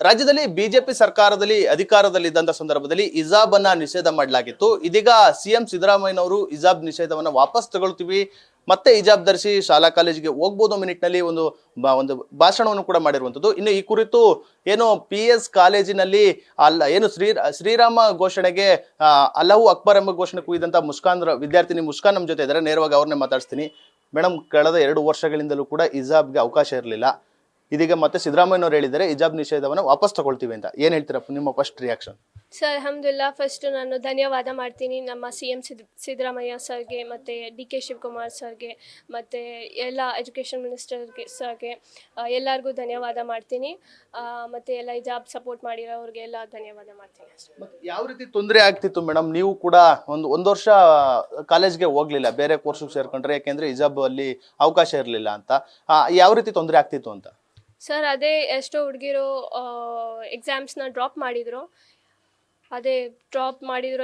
ರಾಜ್ಯದಲ್ಲಿ ಬಿಜೆಪಿ ಸರ್ಕಾರದಲ್ಲಿ ಅಧಿಕಾರದಲ್ಲಿದ್ದಂತ ಸಂದರ್ಭದಲ್ಲಿ ಹಿಜಾಬ್ ಅನ್ನ ನಿಷೇಧ ಮಾಡಲಾಗಿತ್ತು. ಇದೀಗ ಸಿಎಂ ಸಿದ್ದರಾಮಯ್ಯನವರು ಹಿಜಾಬ್ ನಿಷೇಧವನ್ನ ವಾಪಸ್ ತಗೊಳ್ತೀವಿ, ಮತ್ತೆ ಹಿಜಾಬ್ ಧರಿಸಿ ಶಾಲಾ ಕಾಲೇಜಿಗೆ ಹೋಗ್ಬೋದು ಅನ್ನೋ ನಿಟ್ಟಿನಲ್ಲಿ ಒಂದು ಭಾಷಣವನ್ನು ಕೂಡ ಮಾಡಿರುವಂತದ್ದು. ಇನ್ನು ಈ ಕುರಿತು ಏನು PS ಕಾಲೇಜಿನಲ್ಲಿ ಏನು ಶ್ರೀರಾಮ ಘೋಷಣೆಗೆ ಅಲ್ಲಾಹು ಅಕ್ಬರ್ ಎಂಬ ಘೋಷಣೆ ಕೂಗಿದಂತ ವಿದ್ಯಾರ್ಥಿನಿ ಮುಸ್ಕಾನ್ ನಮ್ಮ ಜೊತೆ ಇದ್ದಾರೆ. ನೇರವಾಗಿ ಅವ್ರನ್ನೇ ಮಾತಾಡ್ತೀನಿ. ಮೇಡಮ್, ಕಳೆದ 2 ವರ್ಷಗಳಿಂದಲೂ ಕೂಡ ಹಿಜಾಬ್ಗೆ ಅವಕಾಶ ಇರಲಿಲ್ಲ. ಇದೀಗ ಮತ್ತೆ ಸಿದ್ದರಾಮಯ್ಯನವರು ಹೇಳಿದ್ದಾರೆ ಹಿಜಾಬ್ ನಿಷೇಧವನ್ನು ವಾಪಸ್ ತಗೊಳ್ತೀವಿ ಅಂತ. ಏನ್ ಹೇಳ್ತೀರಾ, ನಿಮ್ಮ ಫಸ್ಟ್ ರಿಯಾಕ್ಷನ್? ಸರ್, ಅಲ್ಹಮ್ದುಲಿಲ್ಲಾ, ಫಸ್ಟ್ ನಾನು ಧನ್ಯವಾದ ಮಾಡ್ತೀನಿ ನಮ್ಮ CM ಸಿದ್ದರಾಮಯ್ಯ ಸರ್ಗೆ, ಮತ್ತು DK ಶಿವಕುಮಾರ್ ಸರ್ಗೆ, ಮತ್ತು ಎಲ್ಲ ಎಜುಕೇಷನ್ ಮಿನಿಸ್ಟರ್ಗೆ ಸರ್ಗೆ ಎಲ್ಲರಿಗೂ ಧನ್ಯವಾದ ಮಾಡ್ತೀನಿ. ಮತ್ತು ಎಲ್ಲ ಹಿಜಾಬ್ ಸಪೋರ್ಟ್ ಮಾಡಿರೋರಿಗೆ ಎಲ್ಲ ಧನ್ಯವಾದ ಮಾಡ್ತೀನಿ. ಯಾವ ರೀತಿ ತೊಂದರೆ ಆಗ್ತಿತ್ತು ಮೇಡಮ್? ನೀವು ಕೂಡ ಒಂದು ವರ್ಷ ಕಾಲೇಜ್ಗೆ ಹೋಗ್ಲಿಲ್ಲ, ಬೇರೆ ಕೋರ್ಸ್ಗೆ ಸೇರ್ಕೊಂಡ್ರೆ, ಯಾಕೆಂದ್ರೆ ಹಿಜಾಬ್ ಅಲ್ಲಿ ಅವಕಾಶ ಇರಲಿಲ್ಲ ಅಂತ. ಯಾವ ರೀತಿ ತೊಂದರೆ ಆಗ್ತಿತ್ತು ಅಂತ? ಸರ್, ಅದೇ ಎಷ್ಟೋ ಹುಡುಗಿರು ಎಕ್ಸಾಮ್ಸ್ನ ಡ್ರಾಪ್ ಮಾಡಿದ್ರು.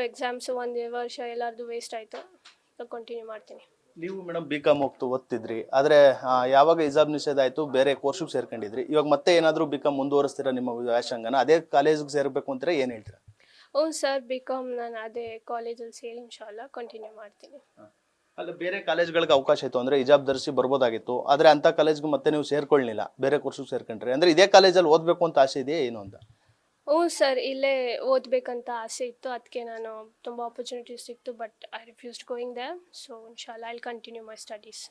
ಎಕ್ಸಾಮ್ಸ್ 1 ವರ್ಷ ಎಲ್ಲರದು ವೇಸ್ಟ್ ಆಯಿತು. ಕಂಟಿನ್ಯೂ ಮಾಡ್ತೀನಿ. ನೀವು ಮೇಡಮ್ BCom ಓದ್ತಿದ್ರಿ, ಆದರೆ ಯಾವಾಗ ಹಿಜಾಬ್ ನಿಷೇಧ ಆಯಿತು ಬೇರೆ ಕೋರ್ಸ್ಗೆ ಸೇರ್ಕೊಂಡಿದ್ರಿ. ಇವಾಗ ಮತ್ತೆ ಏನಾದರೂ BCom ಮುಂದುವರಿಸ್ತೀರಾ ನಿಮ್ಮ ವ್ಯಾಸಂಗನ? ಅದೇ ಕಾಲೇಜ್ಗೆ ಸೇರ್ಬೇಕು ಅಂತಾರೆ, ಏನು ಹೇಳ್ತೀರಾ? ಹ್ಞೂ ಸರ್, BCom ನಾನು ಅದೇ ಕಾಲೇಜಲ್ಲಿ ಸೇರಿ ಇನ್ಶಾಲ್ಲಾ ಕಂಟಿನ್ಯೂ ಮಾಡ್ತೀನಿ. ಅಲ್ಲ, ಬೇರೆ ಕಾಲೇಜ್ಗಳಿಗೆ ಅವಕಾಶ ಇತ್ತು ಅಂದ್ರೆ ಹಿಜಾಬ್ ಧರಿಸಿ ಬರ್ಬೋದಾಗಿತ್ತು, ಆದ್ರೆ ಅಂತ ಕಾಲೇಜ್ಗೆ ಮತ್ತೆ ನೀವು ಸೇರ್ಕೊಳ್ಳಿಲ್ಲ, ಬೇರೆ ಕೋರ್ಸ್ಗೆ ಸೇರ್ಕೊಂಡ್ರಿ. ಅಂದ್ರೆ ಇದೇ ಕಾಲೇಜಲ್ಲಿ ಓದಬೇಕು ಅಂತ ಆಸೆ ಇದೆಯಾ ಏನು ಅಂತ? ಹ್ಞೂ ಸರ್, ಇಲ್ಲೇ ಓದಬೇಕಂತ ಆಸೆ ಇತ್ತು. ಅದಕ್ಕೆ ನಾನು ತುಂಬ ಆಪರ್ಚುನಿಟೀಸ್ ಸಿಕ್ತು, but I refused going there. So ಇನ್ಶಾಲ್ಲಾ ಐ ಕಂಟಿನ್ಯೂ ಮೈ ಸ್ಟಡೀಸ್.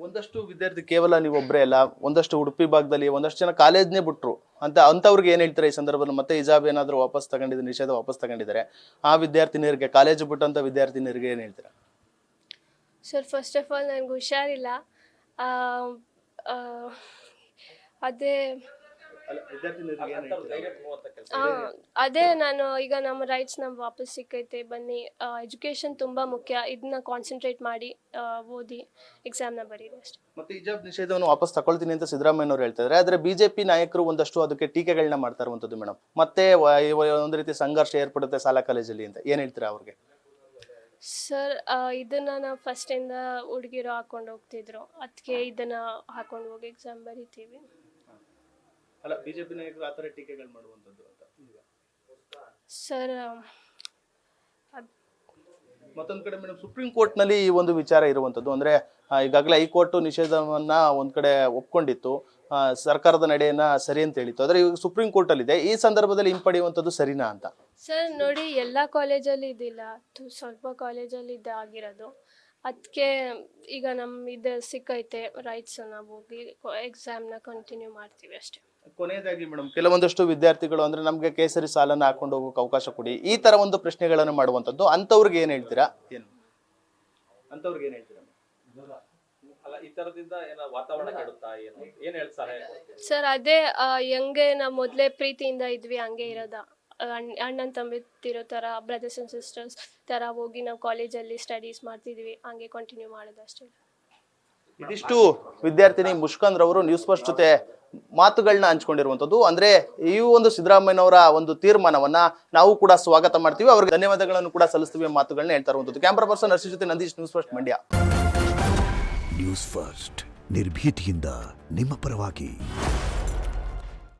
ಒಂದಷ್ಟು ವಿದ್ಯಾರ್ಥಿ, ಕೇವಲ ನೀವು ಒಬ್ಬರೇ ಅಲ್ಲ, ಒಂದಷ್ಟು ಉಡುಪಿ ಭಾಗದಲ್ಲಿ ಒಂದಷ್ಟು ಜನ ಕಾಲೇಜ್ನೇ ಬಿಟ್ರು ಅಂಥವ್ರಿಗೆ ಏನು ಹೇಳ್ತಾರೆ ಈ ಸಂದರ್ಭದಲ್ಲಿ? ಮತ್ತೆ ಹಿಜಾಬ್ ಏನಾದರೂ ವಾಪಸ್ ತಗೊಂಡಿದ್ದಾರೆ, ನಿಷೇಧ ವಾಪಸ್ ತಗೊಂಡಿದ್ದಾರೆ, ಆ ವಿದ್ಯಾರ್ಥಿನಿಯರಿಗೆ, ಕಾಲೇಜ್ ಬಿಟ್ಟಂಥ ವಿದ್ಯಾರ್ಥಿನಿಯರಿಗೆ ಏನು ಹೇಳ್ತೀರಾ? ಸರ್, ಫಸ್ಟ್ ಆಫ್ ಆಲ್ ನನಗೆ ಹುಷಾರಿಲ್ಲ. ಅದೇ ನಾನು ಈಗ ನಮ್ಮ ರೈಟ್ಸ್ ನಮ್ಗೆ ವಾಪಸ್ ಸಿಕ್ಕೈತೆ, ಬನ್ನಿ. ಎಜುಕೇಷನ್ ತುಂಬ ಮುಖ್ಯ, ಇದನ್ನ ಕಾನ್ಸಂಟ್ರೇಟ್ ಮಾಡಿ ಓದಿ ಎಕ್ಸಾಮ್ನ ಬರೀರಿ ಅಷ್ಟೇ. ಮತ್ತೆ ಹಿಜಾಬ್ ನಿಷೇಧವನ್ನು ವಾಪಸ್ ತಗೊಳ್ತೀನಿ ಅಂತ ಸಿದ್ದರಾಮಯ್ಯನವರು ಹೇಳ್ತಾ ಇದ್ದಾರೆ, ಆದರೆ ಬಿಜೆಪಿ ನಾಯಕರು ಒಂದಷ್ಟು ಅದಕ್ಕೆ ಟೀಕೆಗಳನ್ನ ಮಾಡ್ತಾ ಇರುವಂಥದ್ದು ಮೇಡಮ್. ಮತ್ತೆ ಒಂದು ರೀತಿ ಸಂಘರ್ಷ ಏರ್ಪಡುತ್ತೆ ಶಾಲಾ ಕಾಲೇಜಲ್ಲಿ ಅಂತ, ಏನು ಹೇಳ್ತೀರಾ ಅವ್ರಿಗೆ? ಸರ್, ಇದನ್ನ ನಾವು ಫಸ್ಟಿಂದ ಹುಡುಗಿರು ಹಾಕೊಂಡು ಹೋಗ್ತಿದ್ರು, ಅದಕ್ಕೆ ಇದನ್ನ ಹಾಕೊಂಡು ಹೋಗಿ ಎಕ್ಸಾಮ್ ಬರೀತೀವಿ. ಅಲ್ಲ, ಬಿಜೆಪಿ ನಾಯಕರು ಆ ಥರ ಟೀಕೆಗಳು ಮಾಡುವಂಥದ್ದು ಅಂತ ಸರ್. ಮತ್ತೊಂದು ಕಡೆ ಮೇಡಮ್, ಸುಪ್ರೀಂ ಕೋರ್ಟ್ನಲ್ಲಿ ಈ ಒಂದು ವಿಚಾರ ಇರುವಂಥದ್ದು. ಅಂದರೆ ಈಗಾಗಲೇ ಹೈಕೋರ್ಟ್ ನಿಷೇಧವನ್ನ ಒಂದು ಕಡೆ ಒಪ್ಕೊಂಡಿತ್ತು, ಸರ್ಕಾರದ ನಡೆಯನ್ನ ಸರಿ ಅಂತ ಹೇಳಿತ್ತು. ಆದರೆ ಈಗ ಸುಪ್ರೀಂ ಕೋರ್ಟಲ್ಲಿದೆ. ಈ ಸಂದರ್ಭದಲ್ಲಿ ಹಿಂಪಡೆಯುವಂಥದ್ದು ಸರಿನಾ ಅಂತ? ಸರ್ ನೋಡಿ, ಎಲ್ಲ ಕಾಲೇಜಲ್ಲಿ ಇದಿಲ್ಲ, ಸ್ವಲ್ಪ ಕಾಲೇಜಲ್ಲಿ ಆಗಿರೋದು. ಅದಕ್ಕೆ ಈಗ ಇದು ಸಿಕ್ಕೈತೆ ರೈಟ್ಸ್, ನಾವು ಹೋಗಿ ಎಕ್ಸಾಮ್ನ ಕಂಟಿನ್ಯೂ ಮಾಡ್ತೀವಿ ಅಷ್ಟೇ. ಕೊನೆಯದಾಗಿ ಮೇಡಮ್, ಕೆಲವೊಂದಷ್ಟು ವಿದ್ಯಾರ್ಥಿಗಳು ಅಂದ್ರೆ ನಮ್ಗೆ ಕೇಸರಿ ಸಾಲನ್ನ ಹಾಕೊಂಡು ಹೋಗೋಕೆ ಅವಕಾಶ ಕೊಡಿ, ಈ ತರ ಒಂದು ಪ್ರಶ್ನೆಗಳನ್ನು ಮಾಡುವಂಥದ್ದು. ಅಂಥವ್ರಿಗೆ ಏನು ಹೇಳ್ತೀರಾ? ಅಂಥವ್ರಿಗೆ ಏನು ಹೇಳ್ತೀರಾ? ಈ ತರದಿಂದ ವಾತಾವರಣ ಕೆಡುತ್ತಾ ಏನು ಹೇಳ್ತಾರೆ ಸರ್? ಅದೇ ಹೆಂಗೆ ನಾವು ಮೊದಲೇ ಪ್ರೀತಿಯಿಂದ ಇದ್ವಿ ಹಂಗೆ ಇರೋದ, ಅಣ್ಣನ ತಂಬಿತ್ತಿರೋ ಥರ, ಬ್ರದರ್ಸ್ ಆ್ಯಂಡ್ ಸಿಸ್ಟರ್ಸ್ ಥರ ಹೋಗಿ ನಾವು ಕಾಲೇಜಲ್ಲಿ ಸ್ಟಡೀಸ್ ಮಾಡ್ತಿದ್ವಿ, ಹಂಗೆ ಕಂಟಿನ್ಯೂ ಮಾಡೋದು ಅಷ್ಟೇ. ಇದಿಷ್ಟು ವಿದ್ಯಾರ್ಥಿನಿ ಮುಷ್ಕಾನ್ ರವರು ನ್ಯೂಸ್ ಫಸ್ಟ್ ಜೊತೆ ಮಾತುಗಳನ್ನ ಹಂಚ್ಕೊಂಡಿರುವಂಥದ್ದು. ಅಂದ್ರೆ ಈ ಒಂದು ಸಿದ್ದರಾಮಯ್ಯನವರ ಒಂದು ತೀರ್ಮಾನವನ್ನ ನಾವು ಕೂಡ ಸ್ವಾಗತ ಮಾಡ್ತೀವಿ, ಅವ್ರಿಗೆ ಧನ್ಯವಾದಗಳನ್ನು ಕೂಡ ಸಲ್ಲಿಸ್ತೀವಿ ಮಾತುಗಳನ್ನ ಹೇಳ್ತಾ ಇರುವಂಥದ್ದು. ಕ್ಯಾಮ್ರಾ ಪರ್ಸನ್ ಹರ್ಷಿ ಜೊತೆ Nandish, news first Mandya. News first ನಿರ್ಭೀತಿಯಿಂದ ನಿಮ್ಮ ಪರವಾಗಿ.